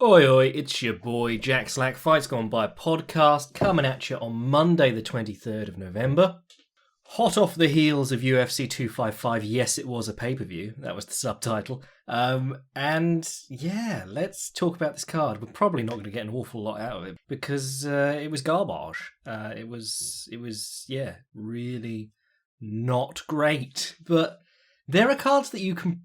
Oi, oi, it's your boy Jack Slack, Fights Gone By podcast, coming at you on Monday, the 23rd of November. Hot off the heels of UFC 255, yes, it was a pay per view, that was the subtitle. And yeah, let's talk about this card. We're probably not going to get an awful lot out of it because it was garbage. It was, really not great. But there are cards that you can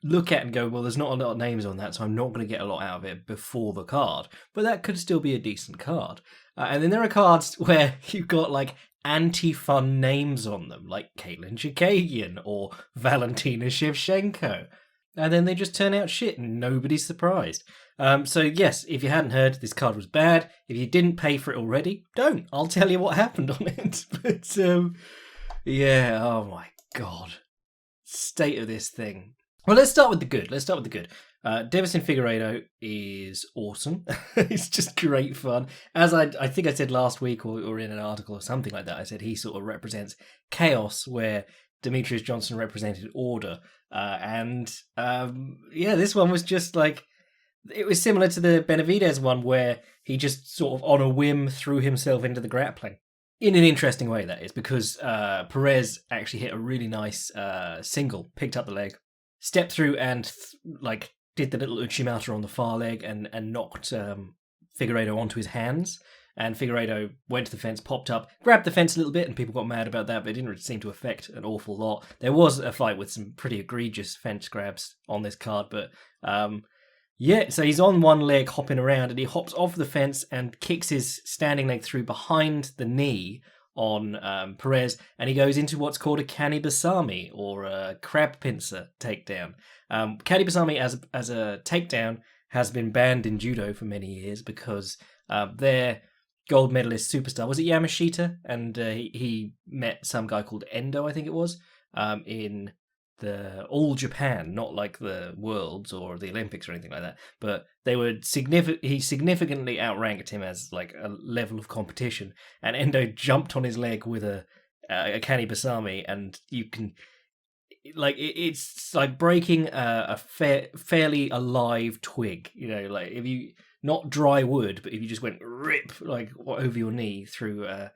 look at and go, well, there's not a lot of names on that, so I'm not going to get a lot out of it before the card. But that could still be a decent card. And then there are cards where you've got like anti-fun names on them, like Caitlin Chikagian or Valentina Shevchenko. And then they just turn out shit and nobody's surprised. So yes, if you hadn't heard, this card was bad. If you didn't pay for it already, don't. I'll tell you what happened on it. But yeah, oh my god. State of this thing. Well, let's start with the good. Davison Figaredo is awesome. It's just great fun. As I think I said last week or in an article or something like that, I said he sort of represents chaos where Demetrius Johnson represented order. This one was just like, it was similar to the Benavidez one where he just sort of on a whim threw himself into the grappling. In an interesting way, that is, because Perez actually hit a really nice single, picked up the leg, stepped through and did the little Uchimata on the far leg and knocked Figaredo onto his hands. And Figaredo went to the fence, popped up, grabbed the fence a little bit, and people got mad about that, but it didn't seem to affect an awful lot. There was a fight with some pretty egregious fence grabs on this card, but so he's on one leg hopping around, and he hops off the fence and kicks his standing leg through behind the knee on Perez, and he goes into what's called a Kanibasami, or a crab pincer takedown. Kanibasami as a takedown has been banned in judo for many years because their gold medalist superstar, was it Yamashita? And he met some guy called Endo, I think it was, in the All Japan, not like the Worlds or the Olympics or anything like that, but they were he significantly outranked him as like a level of competition, and Endo jumped on his leg with a Kanibasami, and you can it's like breaking a fairly alive twig, like if you, not dry wood, but if you just went rip like over your knee through a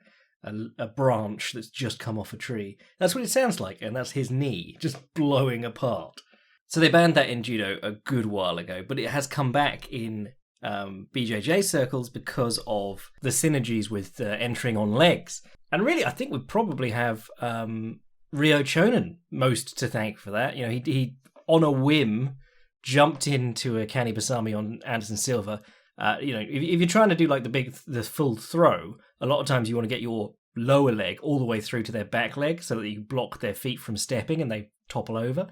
branch that's just come off a tree. That's what it sounds like, and that's his knee just blowing apart. So they banned that in judo a good while ago, but it has come back in BJJ circles because of the synergies with entering on legs. And really, I think we probably have Ryo Chonan most to thank for that. He on a whim jumped into a Kanibasami on Anderson Silva. If you're trying to do like the full throw, a lot of times you want to get your lower leg all the way through to their back leg so that you block their feet from stepping and they topple over.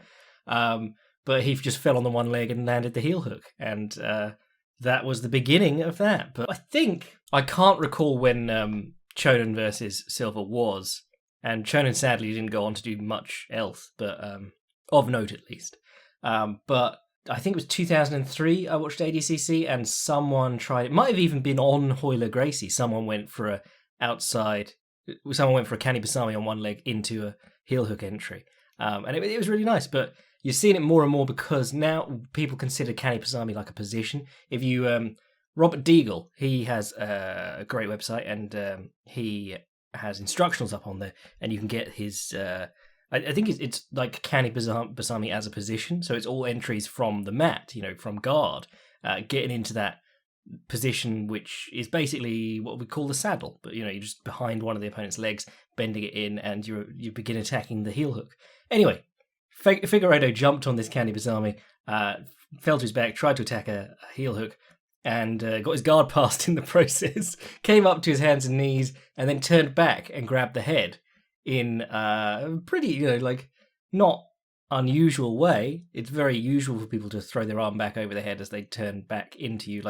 But he just fell on the one leg and landed the heel hook, and that was the beginning of that. But I can't recall when Chonan versus Silva was, and Chonan sadly didn't go on to do much else, but of note at least. But I think it was 2003 I watched ADCC, and someone tried, it might have even been on Hoyler Gracie, someone went for a Kanibasami on one leg into a heel hook entry. And it was really nice, but you're seeing it more and more because now people consider Kanibasami like a position. If you, Robert Deagle, he has a great website, and he has instructionals up on there, and you can get his, I think it's like Kanibasami as a position, so it's all entries from the mat, from guard, getting into that position, which is basically what we call the saddle, but you're just behind one of the opponent's legs, bending it in, and you begin attacking the heel hook. Anyway, Figaredo jumped on this Kanibasami, fell to his back, tried to attack a heel hook, and got his guard passed in the process, came up to his hands and knees, and then turned back and grabbed the head in a pretty, not unusual way. It's very usual for people to throw their arm back over the head as they turn back into you.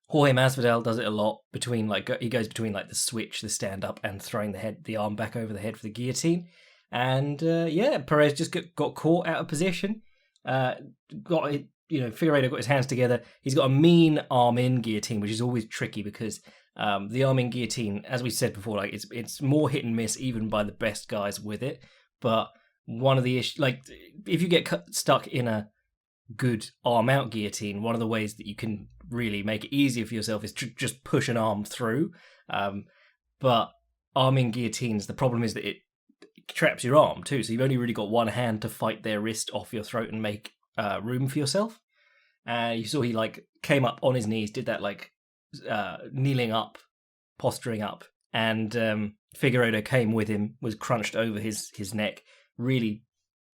Jorge Masvidal does it a lot between, he goes between the switch, the stand up, and throwing the arm back over the head for the guillotine. And Perez just got caught out of position. Figaredo got his hands together. He's got a mean arm in guillotine, which is always tricky because the arm in guillotine, as we said before, it's more hit and miss even by the best guys with it. But one of the issues, if you get stuck in a good arm-out guillotine, one of the ways that you can really make it easier for yourself is to just push an arm through. But arming guillotines, the problem is that it traps your arm too, so you've only really got one hand to fight their wrist off your throat and make room for yourself. You saw he like came up on his knees, did that like kneeling up, posturing up, and Figaredo came with him, was crunched over his neck, really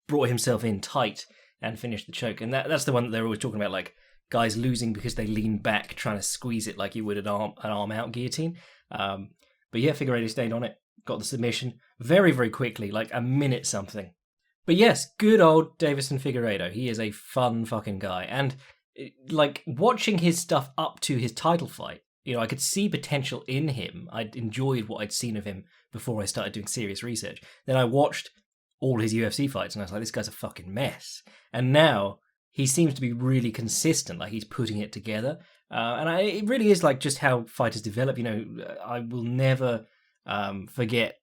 brought himself in tight and finished the choke. And that's the one that they're always talking about, like guys losing because they lean back trying to squeeze it like you would an arm out guillotine. But yeah, Figaredo stayed on it, got the submission very, very quickly, like a minute something. But yes, good old Deiveson Figaredo. He is a fun fucking guy. And like watching his stuff up to his title fight, you know, I could see potential in him. I'd enjoyed what I'd seen of him before I started doing serious research. Then I watched all his UFC fights and I was like, this guy's a fucking mess. And now he seems to be really consistent, like he's putting it together. It really is like just how fighters develop. You know, I will never forget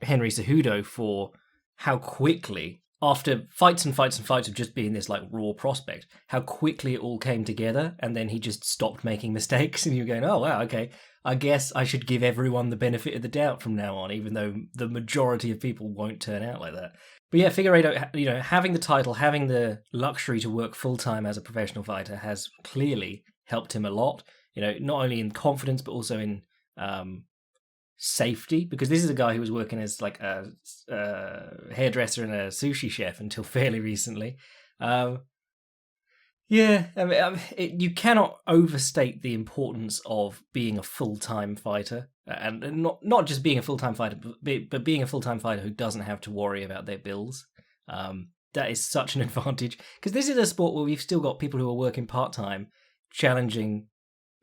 Henry Cejudo for how quickly, after fights and fights and fights of just being this like raw prospect, how quickly it all came together, and then he just stopped making mistakes, and you're going, oh wow, okay, I guess I should give everyone the benefit of the doubt from now on, even though the majority of people won't turn out like that. But yeah, Figaredo, you know, having the title, having the luxury to work full-time as a professional fighter has clearly helped him a lot, you know, not only in confidence, but also in safety, because this is a guy who was working as like a hairdresser and a sushi chef until fairly recently. Yeah, I mean, you cannot overstate the importance of being a full-time fighter, and not just being a full-time fighter, but being a full-time fighter who doesn't have to worry about their bills. That is such an advantage, because this is a sport where we've still got people who are working part-time challenging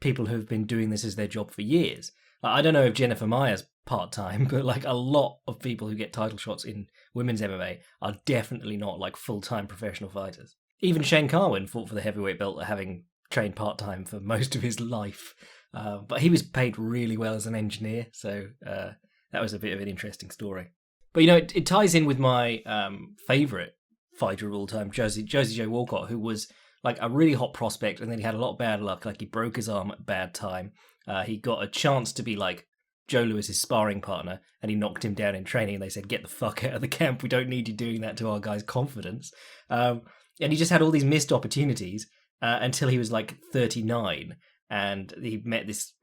people who have been doing this as their job for years. I don't know if Jennifer Meyer's part-time, but like a lot of people who get title shots in women's MMA are definitely not like full-time professional fighters. Even Shane Carwin fought for the heavyweight belt, having trained part-time for most of his life. But he was paid really well as an engineer, so that was a bit of an interesting story. But, you know, it ties in with my favourite fighter of all time, Josie Joe Walcott, who was like a really hot prospect, and then he had a lot of bad luck. Like, he broke his arm at a bad time. He got a chance to be like Joe Lewis's sparring partner, and he knocked him down in training, and they said, get the fuck out of the camp. We don't need you doing that to our guy's confidence. And he just had all these missed opportunities until he was like 39, and he met this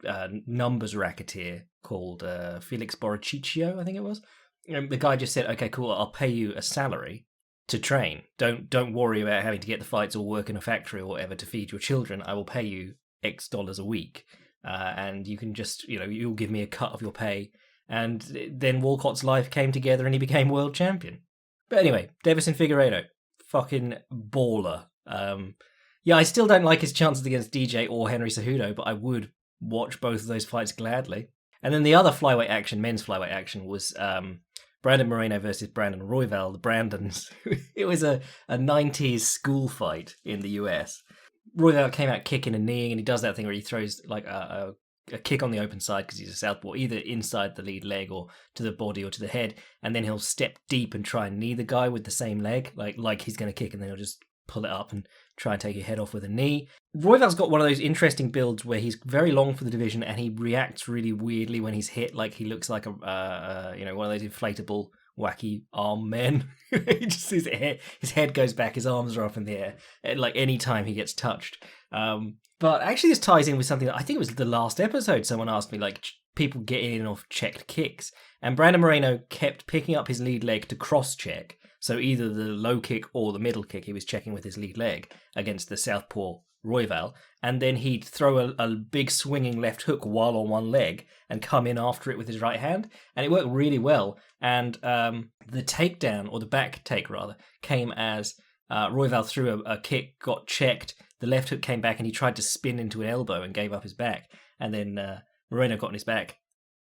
numbers racketeer called Felix Borrachicchio, I think it was. And the guy just said, okay, cool, I'll pay you a salary to train. Don't worry about having to get the fights or work in a factory or whatever to feed your children. I will pay you X dollars a week. And you can just, you know, you'll give me a cut of your pay. And then Walcott's life came together and he became world champion. But anyway, Deiveson Figaredo, fucking baller. Yeah, I still don't like his chances against DJ or Henry Cejudo, but I would watch both of those fights gladly. And then the other flyweight action, men's flyweight action, was Brandon Moreno versus Brandon Royval, the Brandons. It was a 90s school fight in the US. Royval came out kicking and kneeing, and he does that thing where he throws like a kick on the open side because he's a southpaw, either inside the lead leg or to the body or to the head, and then he'll step deep and try and knee the guy with the same leg, like he's going to kick, and then he'll just pull it up and try and take your head off with a knee. Royval's got one of those interesting builds where he's very long for the division, and he reacts really weirdly when he's hit, like he looks like one of those inflatable wacky arm men. He just his head goes back, his arms are up in the air, like any time he gets touched. But actually this ties in with something that I think it was the last episode someone asked me, like people getting in off checked kicks, and Brandon Moreno kept picking up his lead leg to cross check, so either the low kick or the middle kick he was checking with his lead leg against the southpaw Royval, and then he'd throw a big swinging left hook while on one leg and come in after it with his right hand, and it worked really well. And the takedown, or the back take rather, came as Royval threw a kick, got checked, the left hook came back, and he tried to spin into an elbow and gave up his back, and then Moreno got on his back,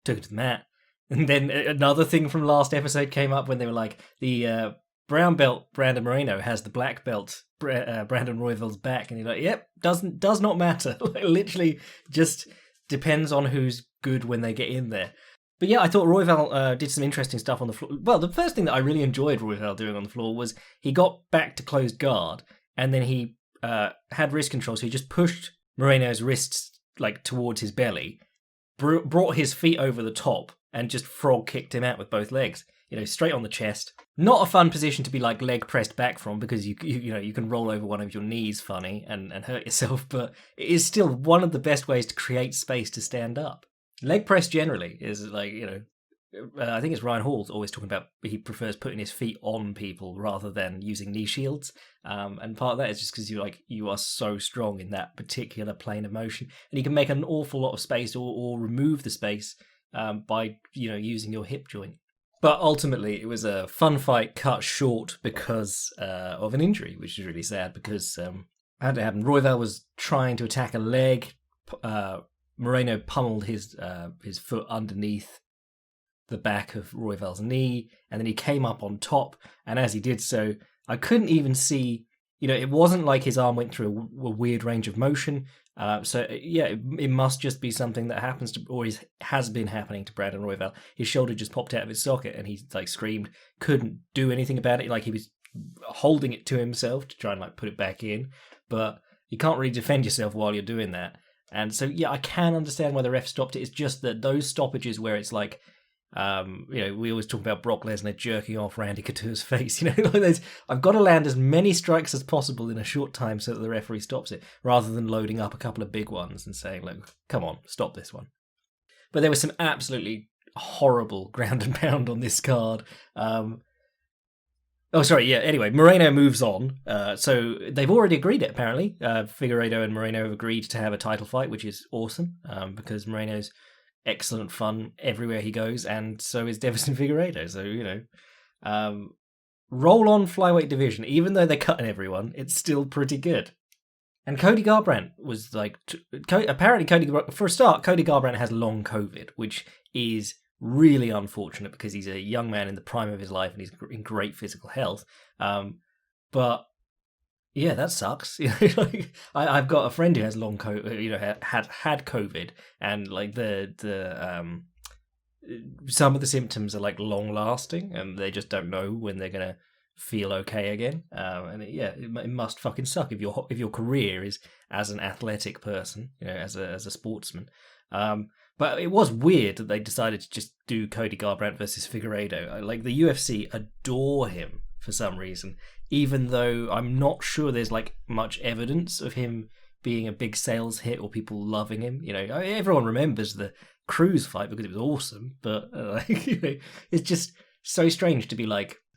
took it to the mat. And then another thing from last episode came up when they were like, the brown belt Brandon Moreno has the black belt Brandon Royval's back, and you're like, yep, does not matter. Literally just depends on who's good when they get in there. But yeah, I thought Royval did some interesting stuff on the floor. Well, the first thing that I really enjoyed Royval doing on the floor was he got back to closed guard, and then he had wrist control, so he just pushed Moreno's wrists like towards his belly, brought his feet over the top, and just frog kicked him out with both legs. Straight on the chest. Not a fun position to be like leg pressed back from, because you can roll over one of your knees funny and hurt yourself, but it is still one of the best ways to create space to stand up. Leg press generally is like, I think it's Ryan Hall's always talking about he prefers putting his feet on people rather than using knee shields. And part of that is just because you are so strong in that particular plane of motion, and you can make an awful lot of space or remove the space by using your hip joint. But ultimately, it was a fun fight cut short because of an injury, which is really sad because had it happen. Royval was trying to attack a leg. Moreno pummeled his foot underneath the back of Royval's knee, and then he came up on top. And as he did so, I couldn't even see. It wasn't like his arm went through a weird range of motion. It must just be something that happens to, or has been happening to Brandon Royval. His shoulder just popped out of his socket, and he screamed, couldn't do anything about it. Like he was holding it to himself to try and put it back in, but you can't really defend yourself while you're doing that. And so I can understand why the ref stopped it. It's just that those stoppages where it's like, we always talk about Brock Lesnar jerking off Randy Couture's face. I've got to land as many strikes as possible in a short time so that the referee stops it, rather than loading up a couple of big ones and saying, come on, stop this one. But there was some absolutely horrible ground and pound on this card. Anyway, Moreno moves on. So they've already agreed it, apparently. Figaredo and Moreno have agreed to have a title fight, which is awesome, because Moreno's excellent fun everywhere he goes, and so is Deiveson Figueiredo. So roll on flyweight division. Even though they're cutting everyone, it's still pretty good. And Cody Garbrandt was apparently Cody Garbrandt has long COVID, which is really unfortunate because he's a young man in the prime of his life and he's in great physical health. But yeah, that sucks. I've got a friend who has long COVID, had COVID, and the some of the symptoms are long lasting, and they just don't know when they're gonna feel okay again. It must fucking suck if your career is as an athletic person, as a sportsman. But it was weird that they decided to just do Cody Garbrandt versus Figaredo. The UFC adore him for some reason, even though I'm not sure there's much evidence of him being a big sales hit or people loving him. Everyone remembers the Cruz fight because it was awesome, but it's just so strange to be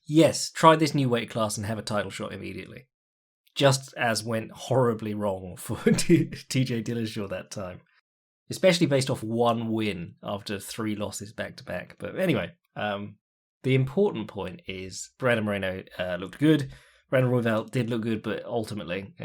yes, try this new weight class and have a title shot immediately. Just as went horribly wrong for TJ Dillashaw that time. Especially based off one win after 3 losses back to back. But anyway, the important point is Brandon Moreno looked good. Brandon Royval did look good, but ultimately,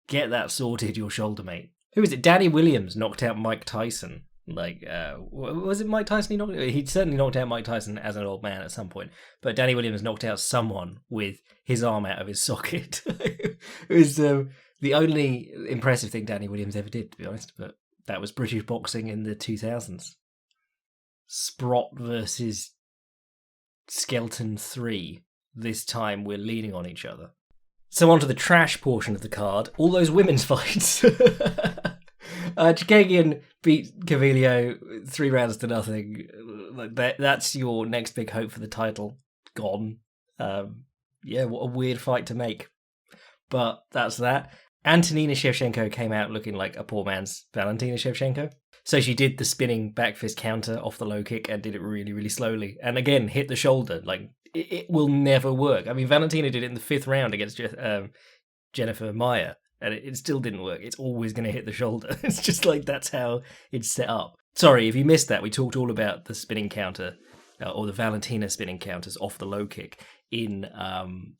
get that sorted, your shoulder mate. Who is it? Danny Williams knocked out Mike Tyson. Was it Mike Tyson he certainly knocked out Mike Tyson as an old man at some point. But Danny Williams knocked out someone with his arm out of his socket. It was the only impressive thing Danny Williams ever did, to be honest. But that was British boxing in the 2000s. Sprott versus Skelton 3. This time we're leaning on each other. So on to the trash portion of the card. All those women's fights. Chikagian beat Cavillo 3 rounds to nothing. That's your next big hope for the title. Gone. What a weird fight to make. But that's that. Antonina Chefchenko came out looking like a poor man's Valentina Shevchenko. So she did the spinning back fist counter off the low kick and did it really, really slowly. And again, hit the shoulder. It will never work. I mean, Valentina did it in the 5th round against Jennifer Maia, and it still didn't work. It's always going to hit the shoulder. It's just that's how it's set up. Sorry, if you missed that, we talked all about the spinning counter, or the Valentina spinning counters off the low kick in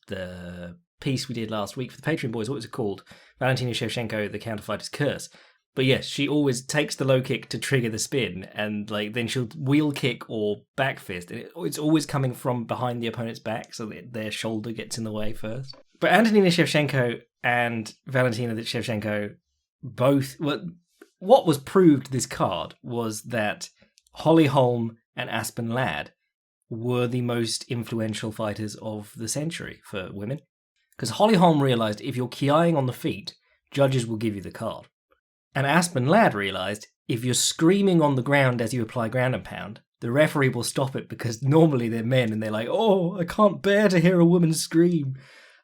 the piece we did last week for the Patreon boys. What was it called? Valentina Shevchenko, the counterfighter's curse. But yes, she always takes the low kick to trigger the spin, and then she'll wheel kick or back fist. And it's always coming from behind the opponent's back, so that their shoulder gets in the way first. But Antonina Shevchenko and Valentina Shevchenko both... What was proved this card was that Holly Holm and Aspen Ladd were the most influential fighters of the century for women. because Holly Holm realised if you're kiaing on the feet, judges will give you the card. And Aspen Ladd realised if you're screaming on the ground as you apply ground and pound, the referee will stop it because normally they're men and they're like, oh, I can't bear to hear a woman scream.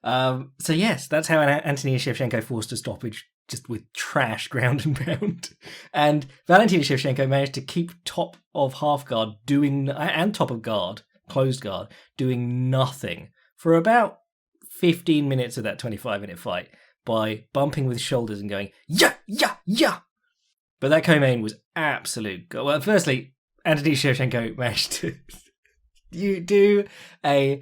So yes, that's how Antonina Shevchenko forced a stoppage, just with trash ground and pound. And Valentina Shevchenko managed to keep top of half guard and top of guard, closed guard, doing nothing for about 15 minutes of that 25-minute fight by bumping with shoulders and going, yeah, yeah, yeah. But that co-main was absolute. Well, firstly, Antonina Shevchenko managed to do a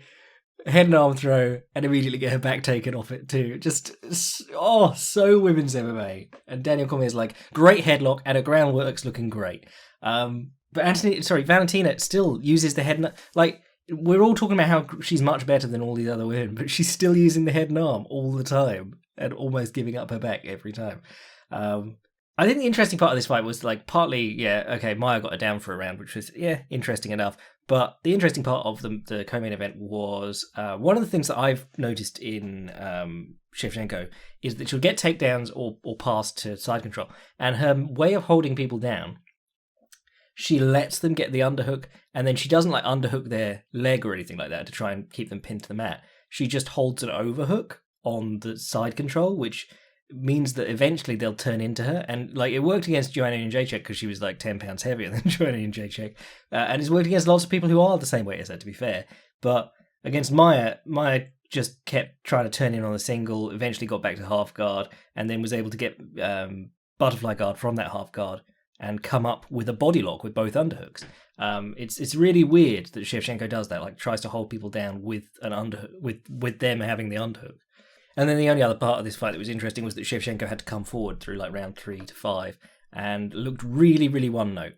head and arm throw and immediately get her back taken off it too. Just, so women's MMA. And Daniel Cormier's like, great headlock and her groundwork's looking great. But Valentina still uses the head and... Like, we're all talking about how she's much better than all these other women, but she's still using the head and arm all the time and almost giving up her back every time. I think the interesting part of this fight was, like, partly, Maya got her down for a round, which was, interesting enough. But the interesting part of the co-main event was one of the things that I've noticed in Shevchenko is that she'll get takedowns or pass to side control. And her way of holding people down, she lets them get the underhook, and then she doesn't, like, underhook their leg or anything like that to try and keep them pinned to the mat. She just holds an overhook on the side control, which means that eventually they'll turn into her. And like it worked against Joanna Jędrzejczyk because she was like 10 pounds heavier than Joanna Jędrzejczyk, and it's worked against lots of people who are the same weight as her, to be fair. But against Maya just kept trying to turn in on a single, eventually got back to half guard, and then was able to get butterfly guard from that half guard and come up with a body lock with both underhooks. It's really weird that Shevchenko does that, like tries to hold people down with an underhook, with them having the underhook. And then the only other part of this fight that was interesting was that Shevchenko had to come forward through like round 3 to 5 and looked really, really one note.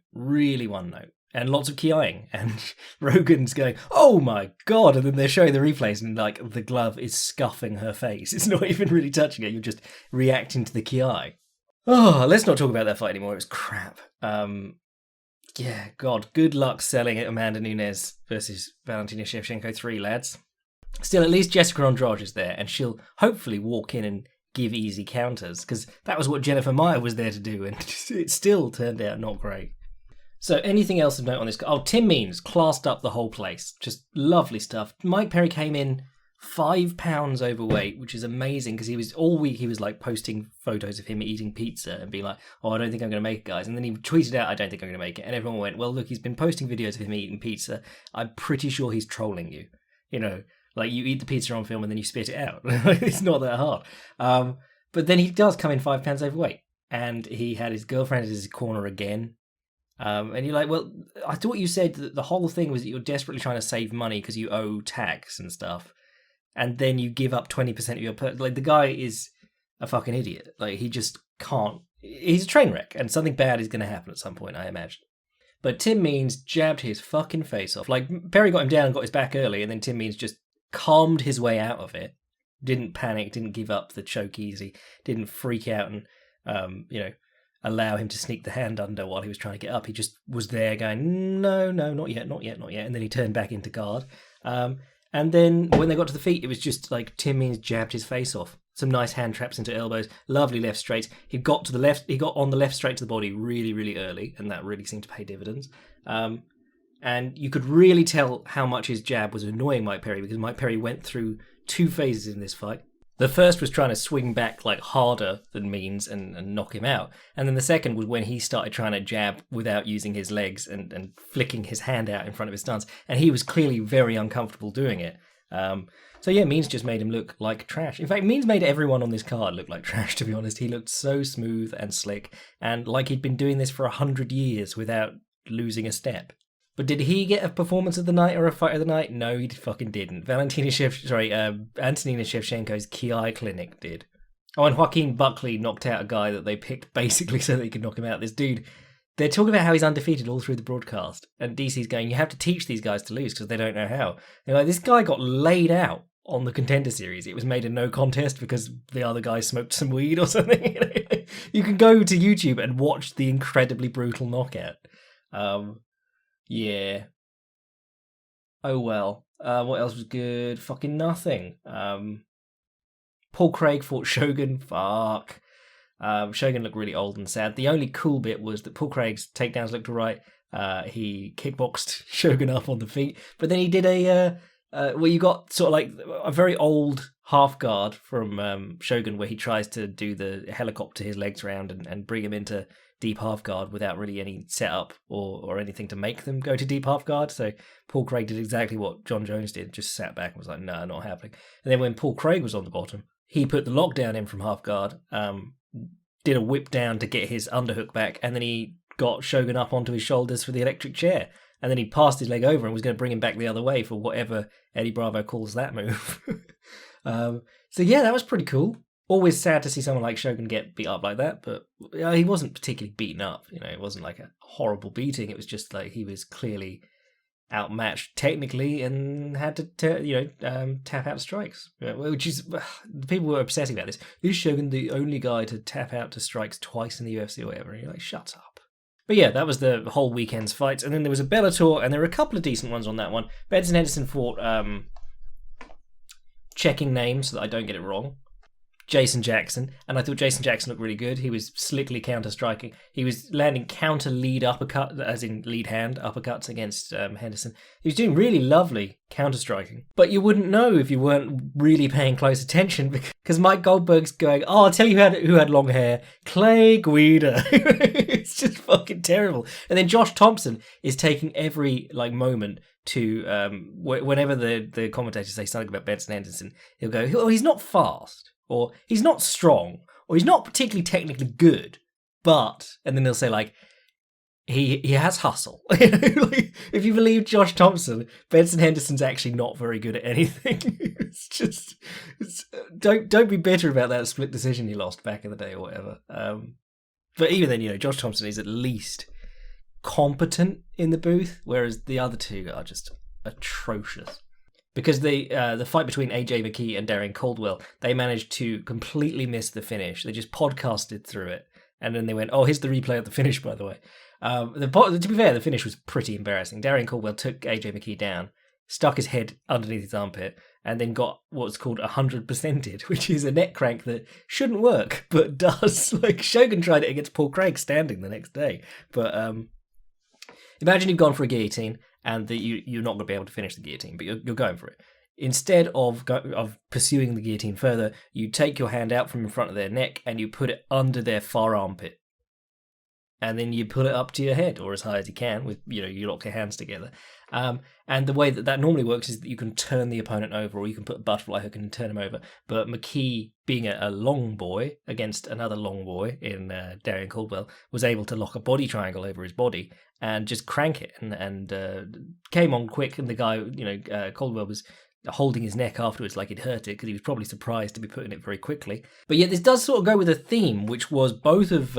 And lots of kiaing. And Rogan's going, oh my God. And then they're showing the replays and like the glove is scuffing her face. It's not even really touching it. You're just reacting to the kiai. Oh, let's not talk about that fight anymore. It was crap. God, good luck selling it Amanda Nunes versus Valentina Shevchenko 3, lads. Still, at least Jessica Andrade is there, and she'll hopefully walk in and give easy counters, because that was what Jennifer Maia was there to do, and it still turned out not great. So, anything else of note on this? Oh, Tim Means classed up the whole place. Just lovely stuff. Mike Perry came in 5 pounds overweight, which is amazing, because he was all week he was like posting photos of him eating pizza and being like, oh, I don't think I'm going to make it, guys. And then he tweeted out, I don't think I'm going to make it. And everyone went, well, look, he's been posting videos of him eating pizza. I'm pretty sure he's trolling you. You know, like you eat the pizza on film and then you spit it out. It's not that hard. But then he does come in 5 pounds overweight, and he had his girlfriend at his corner again. And you're like, well, I thought you said that the whole thing was that you're desperately trying to save money because you owe tax and stuff. And then you give up 20% of your... Like, the guy is a fucking idiot. Like, he just can't... He's a train wreck, and something bad is going to happen at some point, I imagine. But Tim Means jabbed his fucking face off. Like, Perry got him down and got his back early, and then Tim Means just calmed his way out of it. Didn't panic, didn't give up the choke easy, didn't freak out and, allow him to sneak the hand under while he was trying to get up. He just was there going, no, not yet. And then he turned back into guard. And then when they got to the feet, it was just like Tim Means jabbed his face off. Some nice hand traps into elbows, lovely left straights. He got on the left straight to the body really, really early, and that really seemed to pay dividends. And you could really tell how much his jab was annoying Mike Perry, because Mike Perry went through 2 phases in this fight. The first was trying to swing back like harder than Means and knock him out. And then the second was when he started trying to jab without using his legs and flicking his hand out in front of his stance. And he was clearly very uncomfortable doing it. Means just made him look like trash. In fact, Means made everyone on this card look like trash, to be honest. He looked so smooth and slick and like he'd been doing this for 100 years without losing a step. But did he get a performance of the night or a fight of the night? No, he fucking didn't. Antonina Shevchenko's Kiai Clinic did. Oh, and Joaquin Buckley knocked out a guy that they picked basically so they could knock him out. This dude, they're talking about how he's undefeated all through the broadcast. And DC's going, you have to teach these guys to lose because they don't know how. They're like, this guy got laid out on the Contender Series. It was made a no contest because the other guy smoked some weed or something. You can go to YouTube and watch the incredibly brutal knockout. Yeah. Oh well. What else was good? Fucking nothing. Paul Craig fought Shogun. Fuck. Shogun looked really old and sad. The only cool bit was that Paul Craig's takedowns looked alright. He kickboxed Shogun up on the feet, but then he did you got sort of like a very old half guard from Shogun where he tries to do the helicopter his legs around and bring him into deep half guard without really any setup or anything to make them go to deep half guard. So Paul Craig did exactly what John Jones did, just sat back and was like, no, not happening. And then when Paul Craig was on the bottom, he put the lockdown in from half guard, did a whip down to get his underhook back, and then he got Shogun up onto his shoulders for the electric chair. And then he passed his leg over and was going to bring him back the other way for whatever Eddie Bravo calls that move. So yeah, that was pretty cool. Always sad to see someone like Shogun get beat up like that, but he wasn't particularly beaten up. It wasn't like a horrible beating. It was just like he was clearly outmatched technically and had to tap out strikes, which is the people were obsessing about this. Is Shogun the only guy to tap out to strikes twice in the UFC or whatever? And you're like, shut up. But yeah, that was the whole weekend's fights. And then there was a Bellator, and there were a couple of decent ones on that one. Benson Henderson fought, checking names so that I don't get it wrong, Jason Jackson, and I thought Jason Jackson looked really good. He was slickly counter-striking. He was landing counter-lead uppercut, as in lead-hand uppercuts against Henderson. He was doing really lovely counter-striking. But you wouldn't know if you weren't really paying close attention, because Mike Goldberg's going, oh, I'll tell you who had long hair. Clay Guida. It's just fucking terrible. And then Josh Thompson is taking every moment to, whenever the commentators say something about Benson Henderson, he'll go, oh, he's not fast. Or he's not strong, or he's not particularly technically good, but, and then they'll say he has hustle. If you believe Josh Thompson, Benson Henderson's actually not very good at anything. Don't be bitter about that split decision he lost back in the day or whatever. But even then, Josh Thompson is at least competent in the booth, whereas the other two are just atrocious. Because the fight between AJ McKee and Darren Caldwell, they managed to completely miss the finish. They just podcasted through it. And then they went, oh, here's the replay of the finish, by the way. To be fair, the finish was pretty embarrassing. Darren Caldwell took AJ McKee down, stuck his head underneath his armpit, and then got what's called 100%ed, which is a neck crank that shouldn't work, but does. Shogun tried it against Paul Craig standing the next day. But imagine you've gone for a guillotine, and that you're not going to be able to finish the guillotine, but you're going for it. Instead of pursuing the guillotine further, you take your hand out from in front of their neck and you put it under their far armpit. And then you pull it up to your head, or as high as you can, with you lock your hands together. And the way that normally works is that you can turn the opponent over, or you can put a butterfly hook and turn him over. But McKee, being a long boy against another long boy in Darren Caldwell, was able to lock a body triangle over his body and just crank it, and came on quick. And the guy, Caldwell was holding his neck afterwards like he'd hurt it, because he was probably surprised to be putting it very quickly. But yet this does sort of go with a theme, which was both of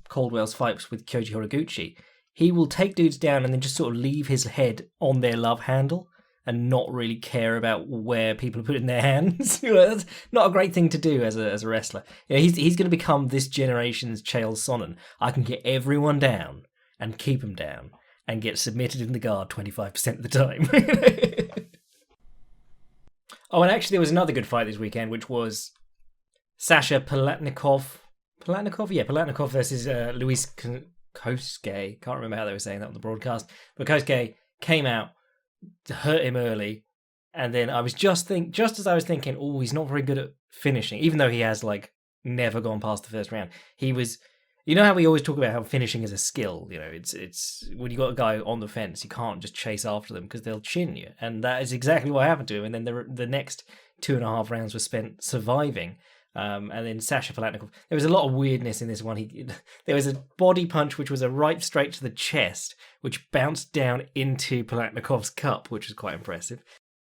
Caldwell's fights with Koji Horiguchi. He will take dudes down and then just sort of leave his head on their love handle and not really care about where people are putting their hands. That's not a great thing to do as a wrestler. He's going to become this generation's Chael Sonnen. I can get everyone down and keep them down and get submitted in the guard 25% of the time. Oh, and actually there was another good fight this weekend, which was Sasha Palatnikov. Palatnikov versus Luis Kosuke. Can't remember how they were saying that on the broadcast. But Kosuke came out to hurt him early, and then I was just as I was thinking, oh, he's not very good at finishing, even though he has never gone past the first round. He was, how we always talk about how finishing is a skill. It's when you got a guy on the fence, you can't just chase after them because they'll chin you, and that is exactly what happened to him. And then the next 2.5 rounds were spent surviving. And then Sasha Palatnikov, there was a lot of weirdness in this one. There was a body punch which was a right straight to the chest, which bounced down into Palatnikov's cup, which was quite impressive.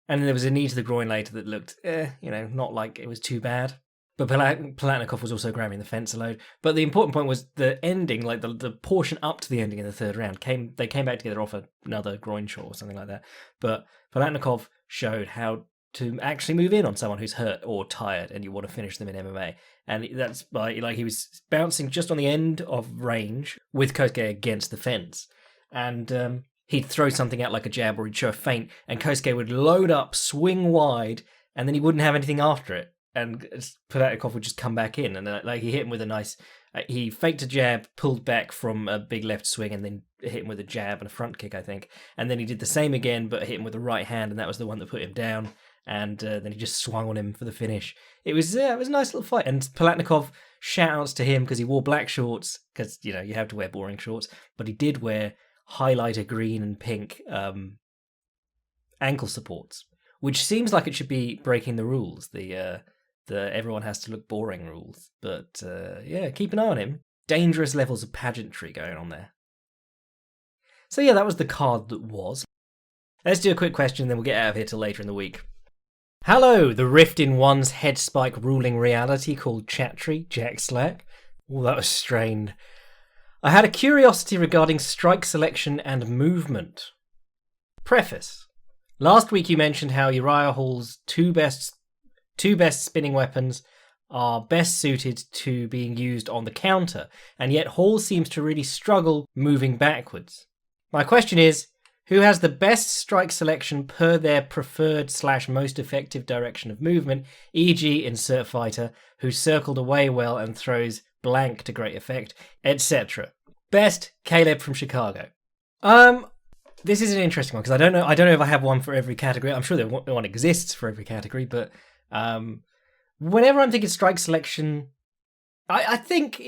And then there was a knee to the groin later that looked, not like it was too bad. But Palatnikov was also grabbing the fence a load. But the important point was the ending, the portion up to the ending in the third round, they came back together off another groin shot or something like that. But Palatnikov showed how to actually move in on someone who's hurt or tired and you want to finish them in MMA. And that's by, he was bouncing just on the end of range with Kosuke against the fence. And he'd throw something out like a jab, or he'd show a feint, and Kosuke would load up, swing wide, and then he wouldn't have anything after it. and Palatnikov would just come back in, and like he hit him with a nice. He faked a jab, pulled back from a big left swing, and then hit him with a jab and a front kick, I think. And then he did the same again, but hit him with the right hand, and that was the one that put him down. And then he just swung on him for the finish. It was a nice little fight. And Palatnikov, shout-outs to him because he wore black shorts, because, you have to wear boring shorts, but he did wear highlighter green and pink ankle supports, which seems like it should be breaking the rules, the everyone has to look boring rules. But keep an eye on him. Dangerous levels of pageantry going on there. So that was the card that was. Let's do a quick question, then we'll get out of here till later in the week. Hello, the rift in one's head spike ruling reality called Chatry, Jack Slack. Oh, that was strained. I had a curiosity regarding strike selection and movement. Preface. Last week you mentioned how Uriah Hall's two best spinning weapons are best suited to being used on the counter, and yet Hall seems to really struggle moving backwards. My question is, who has the best strike selection per their preferred / most effective direction of movement, e.g. insert fighter, who circled away well and throws blank to great effect, etc. Best, Caleb from Chicago. This is an interesting one, because I don't know if I have one for every category. I'm sure that one exists for every category, but whenever I'm thinking strike selection, I think,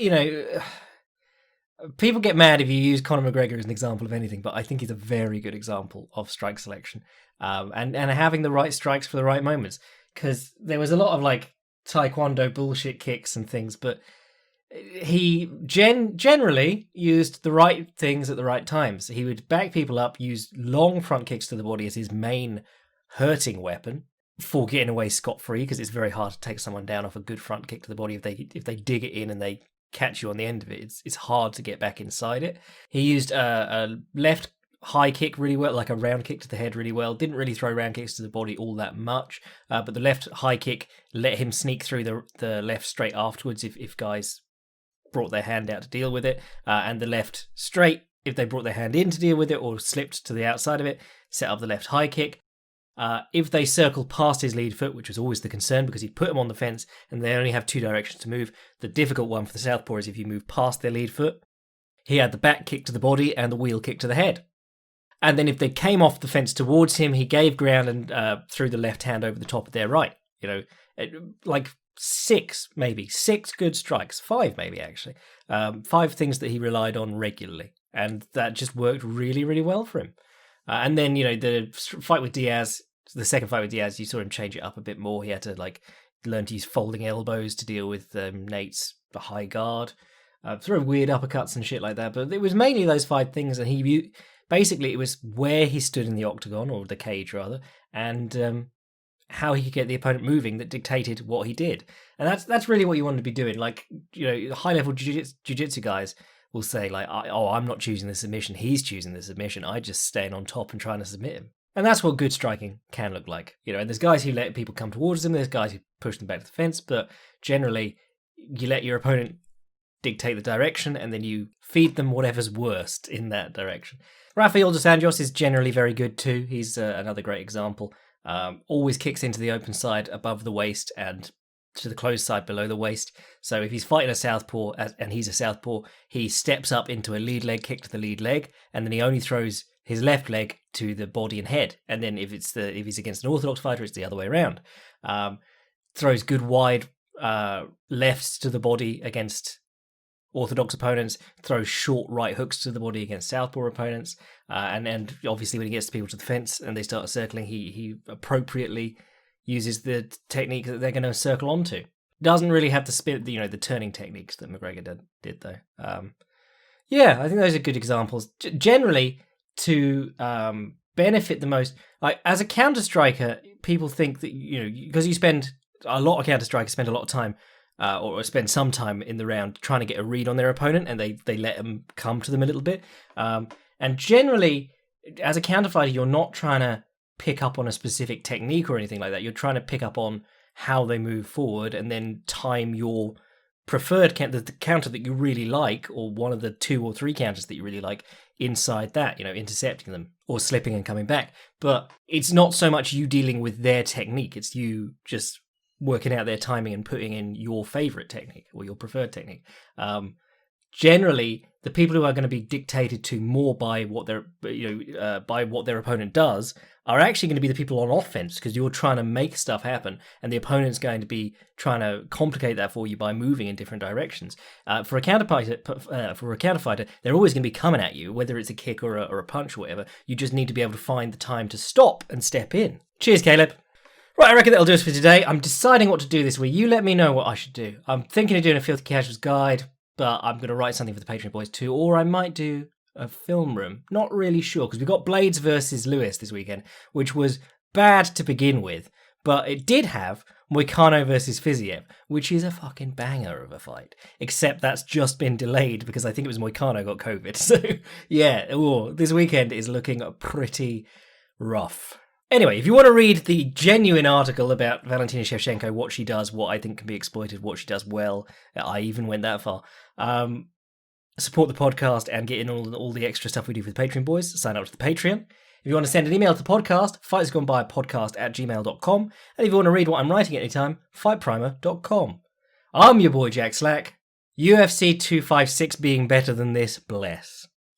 people get mad if you use Conor McGregor as an example of anything, but I think he's a very good example of strike selection, and having the right strikes for the right moments. Because there was a lot of like taekwondo bullshit kicks and things, but he generally used the right things at the right times. He would back people up, use long front kicks to the body as his main hurting weapon for getting away scot-free, because it's very hard to take someone down off a good front kick to the body. If they dig it in and they catch you on the end of it, it's hard to get back inside it. He used a left high kick really well, like a round kick to the head really well. Didn't really throw round kicks to the body all that much, but the left high kick let him sneak through the left straight afterwards if guys brought their hand out to deal with it, and the left straight if they brought their hand in to deal with it or slipped to the outside of it, set up the left high kick. If they circled past his lead foot, which was always the concern because he'd put them on the fence and they only have two directions to move, the difficult one for the southpaw is if you move past their lead foot. He had the back kick to the body and the wheel kick to the head. And then if they came off the fence towards him, he gave ground and threw the left hand over the top of their right. Like six good strikes, 5 maybe actually. 5 things that he relied on regularly. And that just worked really, really well for him. And then, the fight with Diaz, the second fight with Diaz, you saw him change it up a bit more. He had to learn to use folding elbows to deal with Nate's high guard, throw weird uppercuts and shit like that. But it was mainly those 5 things, and basically it was where he stood in the octagon, or the cage rather, and how he could get the opponent moving that dictated what he did. And that's really what you want to be doing. High level jiu-jitsu guys will say I'm not choosing the submission, he's choosing the submission, I just staying on top and trying to submit him. And that's what good striking can look like. And there's guys who let people come towards them, there's guys who push them back to the fence, but generally you let your opponent dictate the direction and then you feed them whatever's worst in that direction. Rafael dos Anjos is generally very good too. He's another great example. Always kicks into the open side above the waist and to the closed side below the waist. So if he's fighting a southpaw and he's a southpaw, he steps up into a lead leg kick to the lead leg, and then he only throws his left leg to the body and head. And then if he's against an orthodox fighter, it's the other way around. Throws good wide lefts to the body against orthodox opponents, throws short right hooks to the body against southpaw opponents, and obviously when he gets people to the fence and they start circling, he appropriately uses the technique that they're going to circle onto. Doesn't really have the spin, the turning techniques that McGregor did though. I think those are good examples. Generally, to benefit the most, as a counter striker, people think that because you spend a lot of counter strikers spend a lot of time or spend some time in the round trying to get a read on their opponent, and they let them come to them a little bit. And generally, as a counter fighter, you're not trying to pick up on a specific technique or anything like that. You're trying to pick up on how they move forward and then time your preferred the counter that you really like, or one of the 2 or 3 counters that you really like inside that, intercepting them or slipping and coming back. But it's not so much you dealing with their technique, it's you just working out their timing and putting in your favorite technique or your preferred technique. Generally, the people who are going to be dictated to more by what their opponent does are actually going to be the people on offense, because you're trying to make stuff happen, and the opponent's going to be trying to complicate that for you by moving in different directions. For a counterfighter, they're always going to be coming at you, whether it's a kick or a punch or whatever. You just need to be able to find the time to stop and step in. Cheers, Caleb. Right, I reckon that'll do us for today. I'm deciding what to do this week. You let me know what I should do. I'm thinking of doing a Filthy Casuals guide, but I'm going to write something for the Patreon boys too, or I might do a film room. Not really sure, because we got Blades versus Lewis this weekend, which was bad to begin with, but it did have Moicano versus Fiziev, which is a fucking banger of a fight. Except that's just been delayed because I think it was Moicano got COVID. So yeah, this weekend is looking pretty rough. Anyway, if you want to read the genuine article about Valentina Shevchenko, what she does, what I think can be exploited, what she does well, I even went that far, support the podcast and get in all the extra stuff we do for the Patreon boys, sign up to the Patreon. If you want to send an email to the podcast, fightsgoneby@podcast@gmail.com. And if you want to read what I'm writing at any time, fightprimer.com. I'm your boy Jack Slack. UFC 256 being better than this, bless.